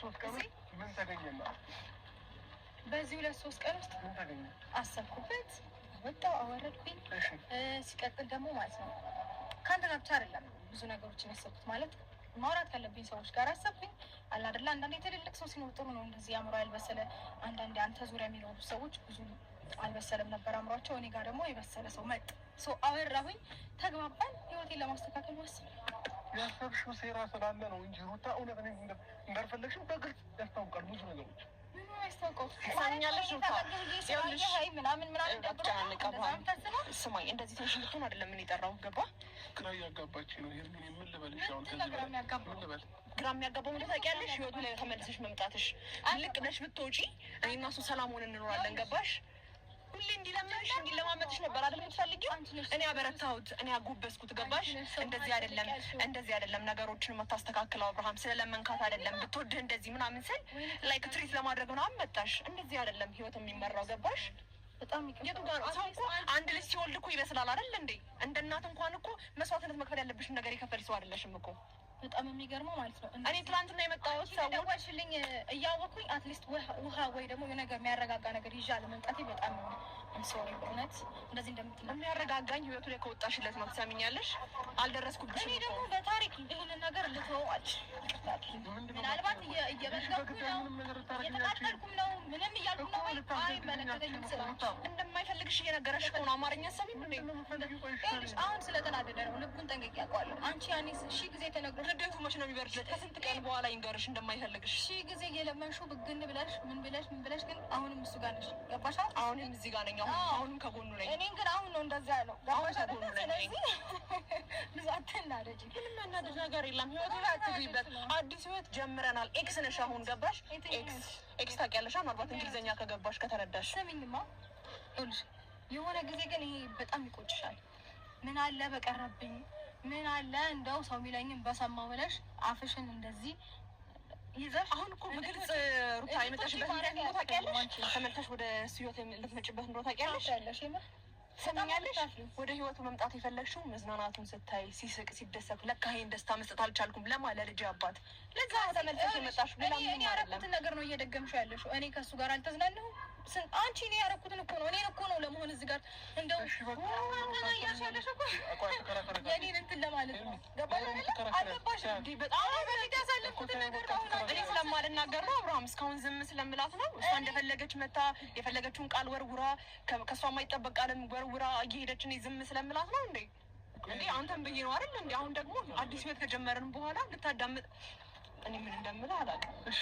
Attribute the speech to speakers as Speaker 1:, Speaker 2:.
Speaker 1: ሶስት ቀን ምን ተገኘና?
Speaker 2: በዚህ 2-3 ቀን ውስጥ
Speaker 1: ምን ተገኘ?
Speaker 2: አሰብኩበት፣ ወጣው፣ አወረድኩኝ። ሲቀጥል ደግሞ ማለት ነው ከአንተ ጋር ብቻ አይደለም ብዙ ነገሮችን ያሰብኩት ማለት ማውራት ካለብኝ ሰዎች ጋር አሰብኩኝ። አላ አይደለ አንዳንዴ ትልልቅ ሰው ሲኖር ጥሩ ነው እንደዚህ አእምሮ ያልበሰለ። አንዳንዴ አንተ ዙሪያ የሚኖሩ ሰዎች ብዙ አልበሰለም ነበር አእምሯቸው። እኔ ጋር ደግሞ የበሰለ ሰው መጥ ሰው አወራሁኝ፣ ተግባባን። ህይወቴን ለማስተካከል ወሰንኩ።
Speaker 1: ያሰብሽው ሴራ ስላለ ነው እንጂ ሩታ እውነት እኔ እንዳልፈለግሽው በግልጽ ያስታውቃል። ብዙ ነገሮች
Speaker 2: ምን ያስታውቃል?
Speaker 3: ሳኛለሽ ሩታ
Speaker 2: ምናምን
Speaker 3: ስማኝ፣ እንደዚህ ትንሽ ልትሆን አይደለም ምን የጠራው ገባ።
Speaker 1: ግራ እያጋባች ነው። ምን ልበልሽ? አሁን
Speaker 2: ግራ የሚያጋባው
Speaker 3: ምን ታውቂያለሽ? ህይወቱ ላይ ተመልሰሽ መምጣትሽ ልቅ ነሽ ብትወጪ እኔ እና እሱ ሰላም ሆነን እንኖራለን። ገባሽ? ሁሌ እንዲለምንሽ እንዲለማመጥሽ ነበር አይደል የምትፈልጊው? እኔ አበረታሁት፣ እኔ አጎበስኩት። ገባሽ? እንደዚህ አይደለም ነገሮችን የምታስተካክለው አብርሃም። ስለለመንካት አይደለም ብትወድህ እንደዚህ ምናምን ስል ላይክ ትሪት ለማድረግ ምናምን መጣሽ። እንደዚህ አይደለም ህይወት የሚመራው። ገባሽ?
Speaker 2: በጣም
Speaker 3: የቱ ጋር ሰው እኮ አንድ ልጅ ሲወልድ እኮ ይበስላል አይደል እንዴ? እንደ እናት እንኳን እኮ መስዋዕትነት መክፈል ያለብሽን ነገር የከፈልሽ ሰው አይደለሽም እኮ።
Speaker 2: በጣም የሚገርመው ማለት ነው
Speaker 3: እኔ ትናንትና የመጣሁት ሰው
Speaker 2: ደወልሽልኝ እያወኩኝ አትሊስት ውሃ ወይ ደግሞ የነገር የሚያረጋጋ ነገር ይዣለሁ መምጣቴ በጣም ሶሪ። በእውነት እንደዚህ እንደምትል
Speaker 3: የሚያረጋጋኝ ህይወቱ ላይ ከወጣሽለት ነው። ትሰሚኛለሽ? አልደረስኩብሽም።
Speaker 2: እኔ ደግሞ በታሪክ ይህንን ነገር ልተወው አልችልም። ምናልባት እየበዛኩ ነው፣ እየተቃጠልኩም ነው፣ ምንም እያልኩ ነው። አይመለከተኝም። ስራዎች
Speaker 3: እንደማይፈልግሽ እየነገረሽ ከሆነ አማርኛ ሰሚም
Speaker 2: አሁን ስለተናደደ ነው። ልቡን ጠንቅቄ አውቀዋለሁ። አንቺ ያኔ ሺህ ጊዜ ተነግሮ
Speaker 3: ልደቱ መች ነው የሚበርድለት? ከስንት ቀን በኋላ ይንገርሽ እንደማይፈልግሽ።
Speaker 2: ሺህ ጊዜ እየለመንሽው ብግን ብለሽ ምን ብለሽ ግን አሁንም እሱ ጋር ነሽ። ገባሽ?
Speaker 3: አሁንም እዚህ ጋር ነኝ። አሁንም ከጎኑ ነኝ።
Speaker 2: እኔን ግን አሁን ነው እንደዛ ያለው። ገባሽ? ስለዚህ ብዙ አትናደጂ።
Speaker 3: ምንም ያናደድ ነገር የለም። ህይወቱ ላይ አትግቢበት። አዲስ ህይወት ጀምረናል። ኤክስ ነሽ አሁን። ገባሽ? ኤክስ ታውቂያለሽ ምናልባት እንግሊዝኛ ከገባሽ ከተረዳሽ።
Speaker 2: ስሚኝማ ይኸውልሽ የሆነ ጊዜ ግን ይሄ በጣም ይቆጭሻል። ምን አለ በቀረብኝ፣ ምን አለ እንደው ሰው የሚለኝም በሰማው ብለሽ አፍሽን እንደዚህ ይዘሽ
Speaker 3: አሁን እኮ በግልጽ ሩታ የመጣሽበት ምክንያት ነው ታውቂያለሽ። ተመልሰሽ ወደ እሱ ህይወት ልትመጪበት እንደሆነ ታውቂያለሽ። ሰማኛለሽ? ወደ ህይወቱ መምጣት የፈለግሽው መዝናናቱን ስታይ ሲስቅ ሲደሰት፣ ለካ ይሄን ደስታ መስጠት አልቻልኩም ለማለት ልጅ አባት ለዛ ተመልሰሽ የመጣሽው ሌላ ምን
Speaker 2: ያረኩትን ነገር ነው እየደገምሽው ያለሽው። እኔ ከሱ ጋር አልተዝናናሁም። አንቺ እኔ ያረኩትን እኮ ነው እኔን እኮ ነው ለመሆን እዚህ ጋር እንደው ያሻለሽ እኮ የኔን እንትን ለማለት ነው። ገባሽ? አልገባሽ? እንዲህ በጣም በፊት ያሳለፍኩትን ነገር ነው
Speaker 3: እኔ ስለማልናገር ነው አብርሃም እስካሁን ዝም ስለምላት ነው። እሷ እንደፈለገች መታ የፈለገችውን ቃል ወርውራ ከእሷ የማይጠበቅ ቃልም ወርውራ እየሄደች እኔ ዝም ስለምላት ነው እንዴ? እንዴ አንተም ብዬ ነው አይደል እንዴ? አሁን ደግሞ አዲስ ህይወት ከጀመርን በኋላ ልታዳምጥ እኔ ምን እንደምልህ አላውቅም።